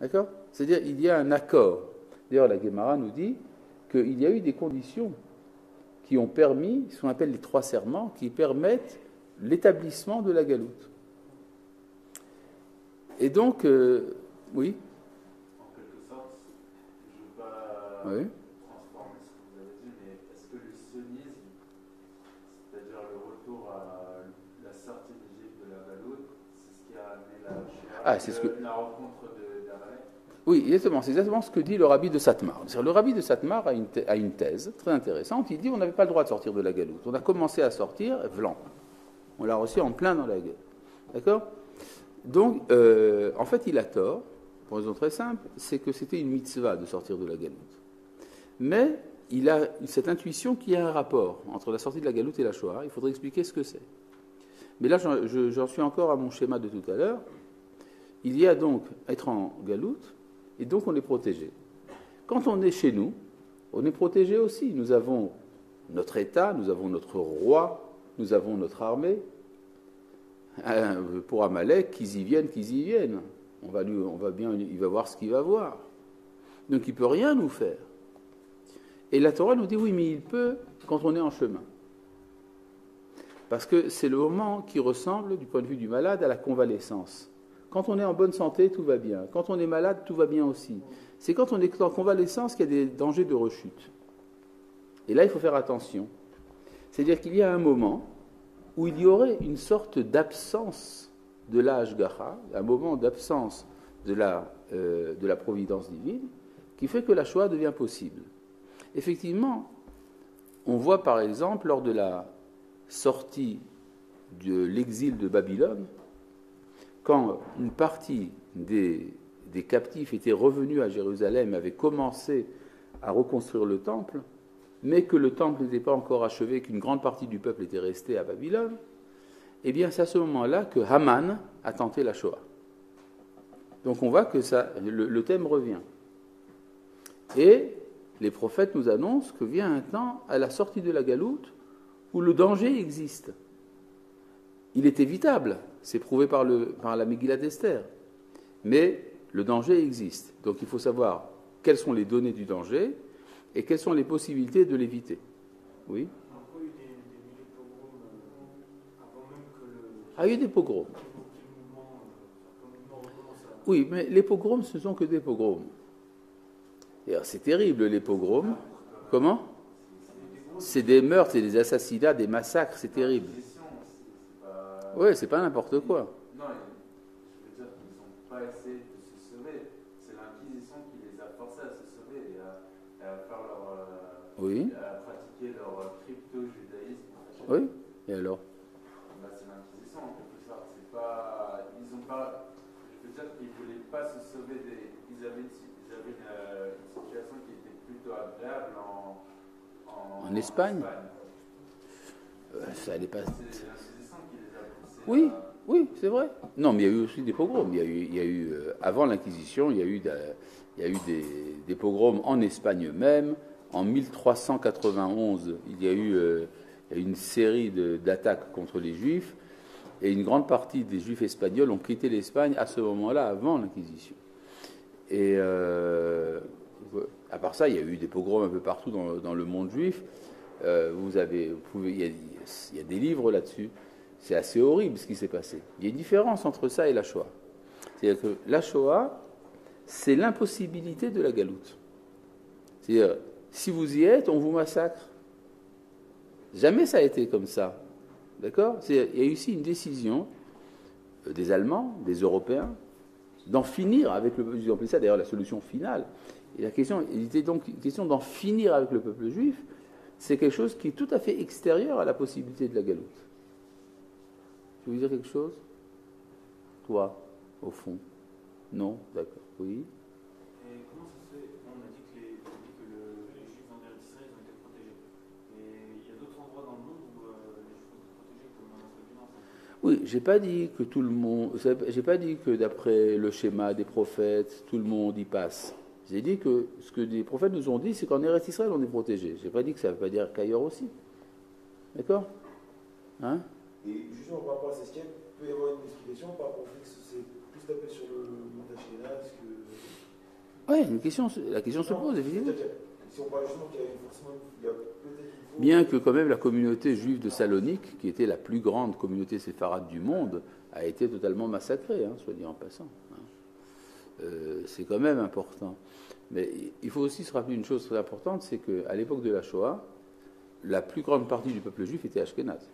D'accord? C'est-à-dire, il y a un accord. D'ailleurs, la Guémara nous dit qu'il y a eu des conditions qui ont permis, ce qu'on appelle les 3 serments, qui permettent l'établissement de la galoute. Et donc, oui. En quelque sorte, je ne veux pas Oui. transformer ce que vous avez dit, mais est-ce que le sionisme, c'est-à-dire le retour à la sortie d'Égypte de la galoute, c'est ce qui a amené la rencontre d'Amalek? Oui, exactement. C'est exactement ce que dit le rabbi de Satmar. Le rabbi de Satmar a une thèse très intéressante. Il dit on n'avait pas le droit de sortir de la galoute. On a commencé à sortir, vlan. On l'a reçu en plein dans la gueule. D'accord? Donc, en fait, il a tort, pour une raison très simple, c'est que c'était une mitzvah de sortir de la galoute. Mais il a cette intuition qu'il y a un rapport entre la sortie de la galoute et la Shoah. Il faudrait expliquer ce que c'est. Mais là, j'en suis encore à mon schéma de tout à l'heure. Il y a donc être en galoute, et donc on est protégé. Quand on est chez nous, on est protégé aussi. Nous avons notre État, nous avons notre roi, nous avons notre armée. Pour Amalek, qu'ils y viennent. Il va voir ce qu'il va voir. Donc il ne peut rien nous faire. Et la Torah nous dit oui, mais il peut quand on est en chemin. Parce que c'est le moment qui ressemble, du point de vue du malade, à la convalescence. Quand on est en bonne santé, tout va bien. Quand on est malade, tout va bien aussi. C'est quand on est en convalescence qu'il y a des dangers de rechute. Et là, il faut faire attention. C'est-à-dire qu'il y a un moment où il y aurait une sorte d'absence de la Hashgacha, un moment d'absence de la providence divine, qui fait que la Shoah devient possible. Effectivement, on voit par exemple, lors de la sortie de l'exil de Babylone, quand une partie des captifs étaient revenus à Jérusalem, avaient commencé à reconstruire le temple, mais que le temple n'était pas encore achevé, qu'une grande partie du peuple était restée à Babylone, eh bien c'est à ce moment-là que Haman a tenté la Shoah. Donc on voit que le thème revient. Et les prophètes nous annoncent que vient un temps, à la sortie de la galoute, où le danger existe. Il est évitable, c'est prouvé par la Megillat d'Esther, mais le danger existe. Donc il faut savoir quelles sont les données du danger, et quelles sont les possibilités de l'éviter. Oui. Il y a eu des pogroms avant même que le... Ah, il y a eu des pogroms. Oui, mais les pogroms, ce ne sont que des pogroms. C'est terrible, les pogroms. Comment? C'est des meurtres, c'est des assassinats, des massacres, c'est terrible. Oui, c'est pas n'importe quoi. Non, je veux dire qu'ils n'ont pas essayé de se sauver. C'est l'Inquisition qui les a forcés à se sauver et à faire à pratiquer leur crypto-judaïsme. Oui, et alors? C'est l'Inquisition en quelque sorte. C'est pas, ils ont pas, je veux dire qu'ils ne voulaient pas se sauver ils avaient une situation qui était plutôt agréable en Espagne. Ça allait pas. C'est l'Inquisition qui les a poussés. Oui, oui, c'est vrai. Non, mais il y a eu aussi des pogroms. Il y a eu avant l'Inquisition, il y a eu des pogroms en Espagne même. En 1391, il y a eu une série d'attaques contre les Juifs, et une grande partie des Juifs espagnols ont quitté l'Espagne à ce moment-là, avant l'Inquisition. Et à part ça, il y a eu des pogroms un peu partout dans le monde juif. Il y a des livres là-dessus. C'est assez horrible ce qui s'est passé. Il y a une différence entre ça et la Shoah. C'est-à-dire que la Shoah, c'est l'impossibilité de la galoute. C'est-à-dire, si vous y êtes, on vous massacre. Jamais ça a été comme ça. D'accord? Il y a eu aussi une décision des Allemands, des Européens, d'en finir avec le peuple juif. Ils ont appelé ça d'ailleurs la solution finale. Et il était donc une question d'en finir avec le peuple juif. C'est quelque chose qui est tout à fait extérieur à la possibilité de la galoute. Tu veux dire quelque chose? Toi, au fond? Non? D'accord. Oui? Et comment ça se fait? On a dit que les Juifs en Israël ont été protégés. Et il y a d'autres endroits dans le monde où les Juifs ont été protégés, comme en Afrique du Nord. Oui, j'ai pas dit que tout le monde. J'ai pas dit que d'après le schéma des prophètes, tout le monde y passe. J'ai dit que ce que les prophètes nous ont dit, c'est qu'en Eretz Israël, on est protégé. J'ai pas dit que ça ne veut pas dire qu'ailleurs aussi. D'accord? Hein? Et justement, par rapport à ces schémas, il peut y avoir une explication par rapport au fait que c'est plus tapé sur le monde Ashkenaz que Oui, la question se pose, évidemment. Si on parle justement qu'il y a forcément, il y a peut-être Bien que quand même la communauté juive de Salonique, qui était la plus grande communauté séfarade du monde, a été totalement massacrée, soit dit en passant. C'est quand même important. Mais il faut aussi se rappeler une chose très importante, c'est qu'à l'époque de la Shoah, la plus grande partie du peuple juif était ashkénaze.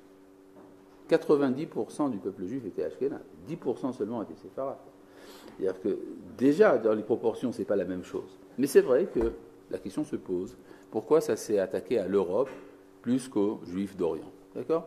90% du peuple juif était ashkénaze. 10% seulement étaient séfarades. C'est-à-dire que déjà, dans les proportions, ce n'est pas la même chose. Mais c'est vrai que la question se pose. Pourquoi ça s'est attaqué à l'Europe plus qu'aux Juifs d'Orient? D'accord ?